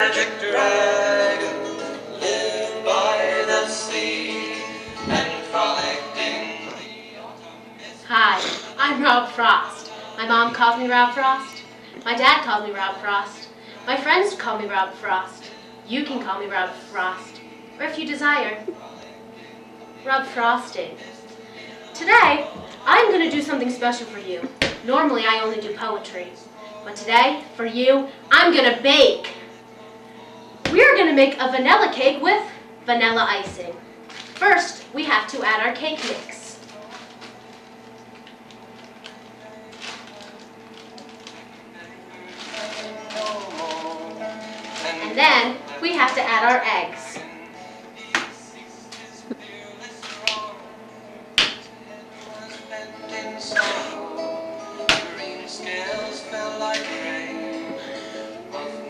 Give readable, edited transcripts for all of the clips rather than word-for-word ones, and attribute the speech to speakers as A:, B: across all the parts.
A: Magic dragon lived by the sea and frolicked in the autumn mist.
B: Hi, I'm Rob Frost. My mom calls me Rob Frost. My dad calls me Rob Frost. My friends call me Rob Frost. You can call me Rob Frost, or if you desire, Rob Frosting. Today, I'm going to do something special for you. Normally, I only do poetry, but today, for you, I'm going to bake. We're going to make a vanilla cake with vanilla icing. First, we have to add our cake mix. And then, we have to add our eggs.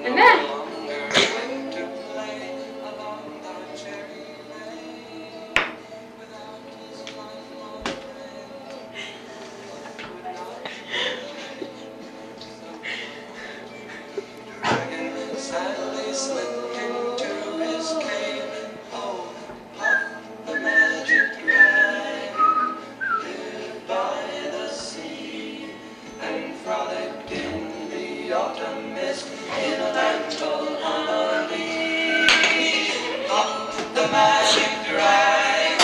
B: And then,
A: sadly slipped into his cave. Oh, Puff, the magic dragon, lived by the sea and frolicked in the autumn mist in a land called Allie. Puff, the magic dragon,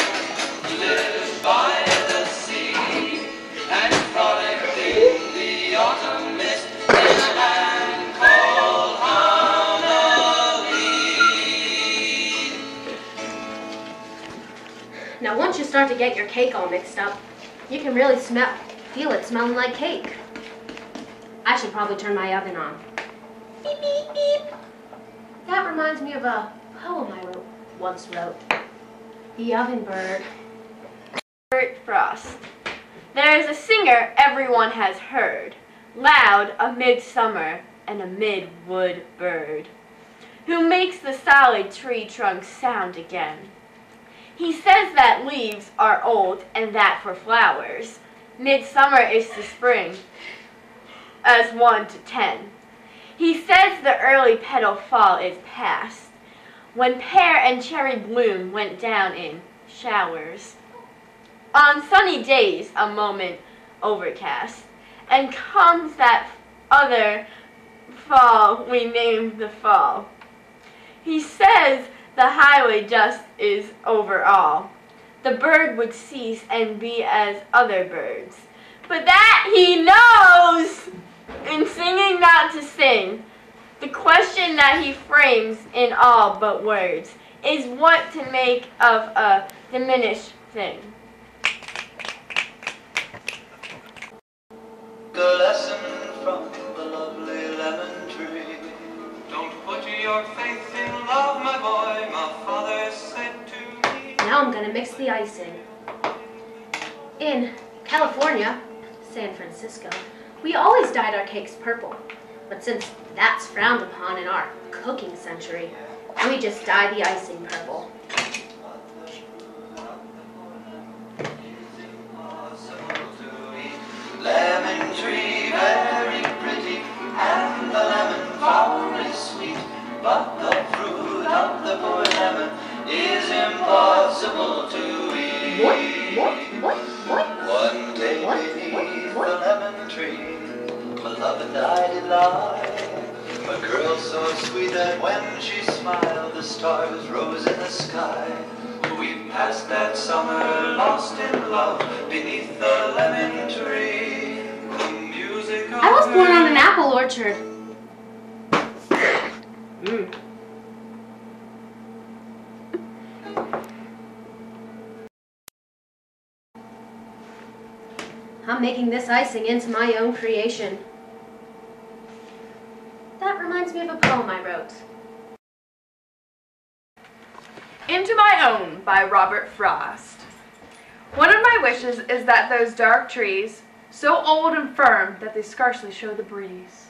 A: lived by the sea and frolicked in the autumn mist in a land called
B: now once you start to get your cake all mixed up, you can really feel it smelling like cake. I should probably turn my oven on. Beep, beep, beep. That reminds me of a poem I once wrote. The Oven Bird.
C: Robert Frost. There is a singer everyone has heard, loud a midsummer and a midwood bird, who makes the solid tree trunk sound again. He says that leaves are old and that for flowers, midsummer is the spring, as 1 to 10. He says the early petal fall is past, when pear and cherry bloom went down in showers. On sunny days a moment overcast, and comes that other fall we name the fall. He says the highway just is over all. The bird would cease and be as other birds. But that he knows, in singing not to sing, the question that he frames in all but words is what to make of a diminished thing.
A: a lesson from the lovely lemon tree. Don't put your faith in love, my boy, my father said to me.
B: Now I'm going to mix the icing. In California, San Francisco, we always dyed our cakes purple. But since that's frowned upon in our cooking century, we just dye the icing purple.
A: Lemon tree, very pretty, and the lemon flower is sweet, but the fruit of the poor lemon is impossible to eat.
B: What?
A: One day beneath the lemon tree, my love and I did lie. A girl so sweet that when she smiled, the stars rose in the sky. We passed that summer lost in love beneath the lemon tree. The music of
B: I was born on an apple orchard. I'm making this icing into my own creation. That reminds me of a poem I wrote.
D: Into My Own by Robert Frost. One of my wishes is that those dark trees, so old and firm that they scarcely show the breeze,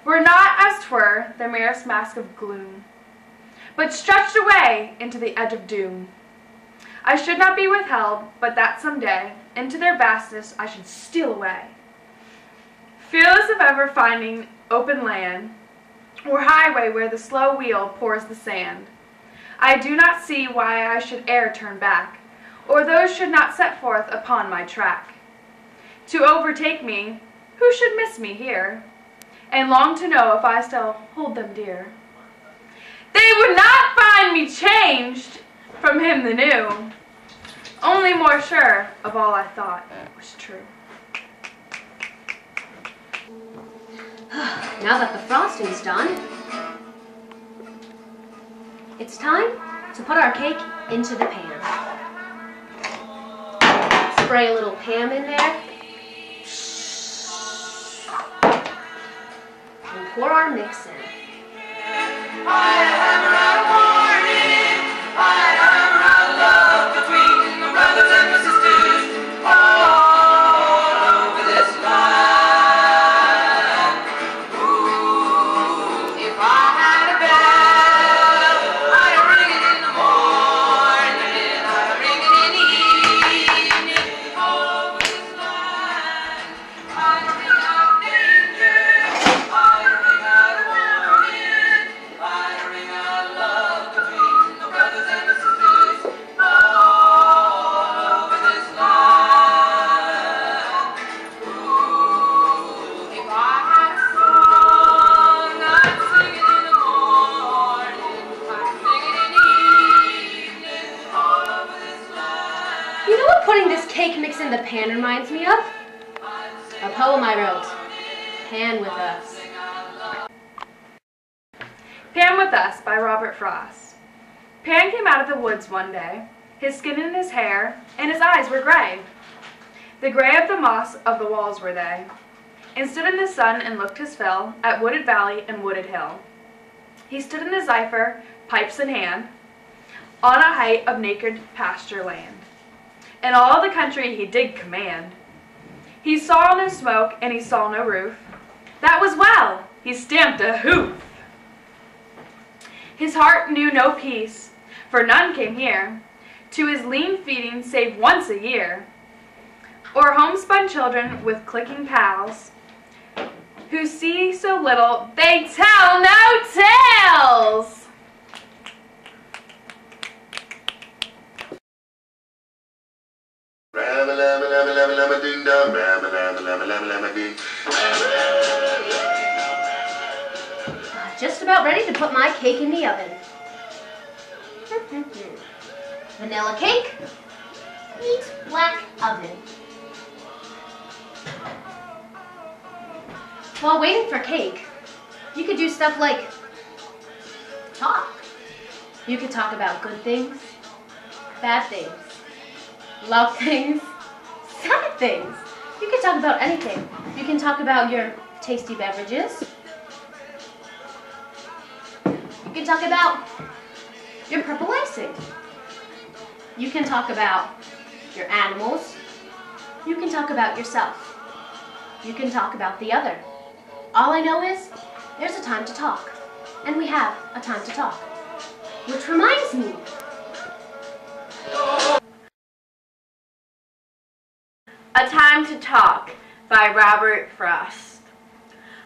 D: were not as 'twere the merest mask of gloom, but stretched away into the edge of doom. I should not be withheld, but that some day into their vastness I should steal away, fearless of ever finding open land, or highway where the slow wheel pours the sand. I do not see why I should e'er turn back, or those should not set forth upon my track. To overtake me, who should miss me here, and long to know if I still hold them dear. They would not find me changed from him the new, only more sure of all I thought was true.
B: Now that the frosting's done, it's time to put our cake into the pan. Spray a little Pam in there. And pour our mix in. You know what putting this cake mix in the pan reminds me of? A poem I wrote, Pan with Us.
D: Pan with Us by Robert Frost. Pan came out of the woods one day, his skin and his hair, and his eyes were gray. The gray of the moss of the walls were they, and stood in the sun and looked his fill at wooded valley and wooded hill. He stood in the zephyr, pipes in hand, on a height of naked pasture land. And all the country he did command. He saw no smoke and he saw no roof. That was well, he stamped a hoof. His heart knew no peace, for none came here to his lean feeding save once a year, or homespun children with clicking pals, who see so little they tell no tales.
B: Just about ready to put my cake in the oven. Vanilla cake, neat black oven. While waiting for cake, you could do stuff like talk. You could talk about good things, bad things, love things, sad things. You can talk about anything. You can talk about your tasty beverages. You can talk about your purple icing. You can talk about your animals. You can talk about yourself. You can talk about the other. All I know is there's a time to talk, and we have a time to talk. Which reminds me.
C: A Time to Talk by Robert Frost.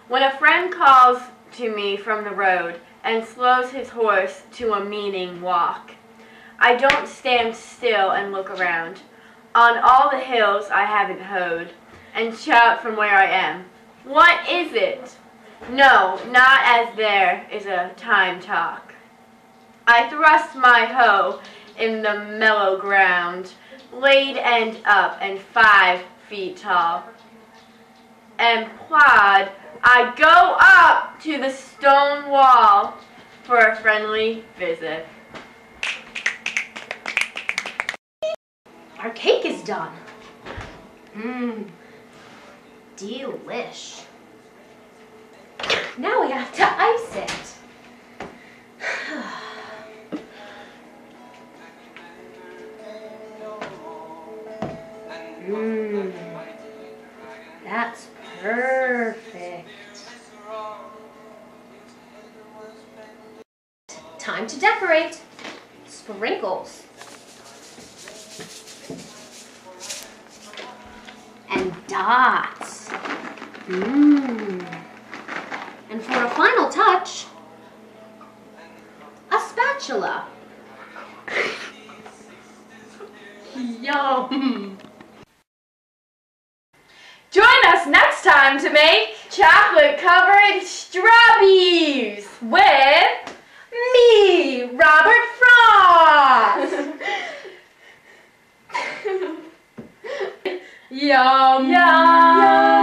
C: When a friend calls to me from the road and slows his horse to a meaning walk, I don't stand still and look around on all the hills I haven't hoed and shout from where I am, "What is it?" No, not as there is a time talk. I thrust my hoe in the mellow ground, laid end up and 5 feet tall, and plod I go up to the stone wall for a friendly visit.
B: Our cake is done. Delish. Now we have to ice it. That's perfect. Time to decorate. Sprinkles. And dots. And for a final touch, a spatula. Yum!
D: Join us next time to make
C: Chocolate-covered strawberries
D: with
C: me, Robert Frost.
D: Yum!
C: Yum!